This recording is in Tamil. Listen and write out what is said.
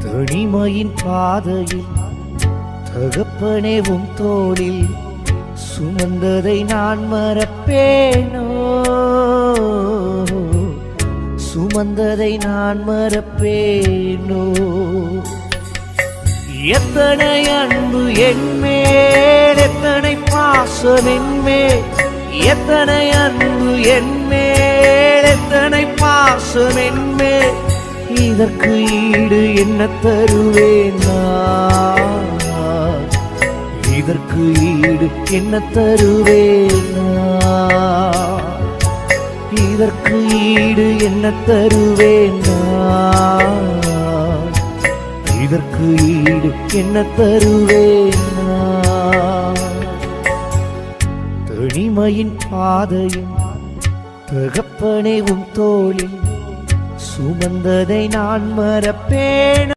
தனிமையின் பாதையில் தகப்பனே உம் தோளில் சுமந்ததை நான் மறப்பேனோ, சுமந்ததை நான் மறப்பேனோ. எத்தனை அன்பு என்மேல், எத்தனை பாசம் என்மேல், எத்தனை அன்பு என்மேல், எத்தனை பாசம் என்மேல். இதற்கு ஈடு என்ன தருவேன் நான், இதற்கு ஈடு என்ன தருவேன் நான், இதற்கு ஈடு என்ன தருவேன் நான், இதற்கு ஈடு என்ன தருவேன் நான். தனிமையின் பாதையும் தகப்பனே உம் தோளில் சுமந்ததை நான் மறப்பேன்.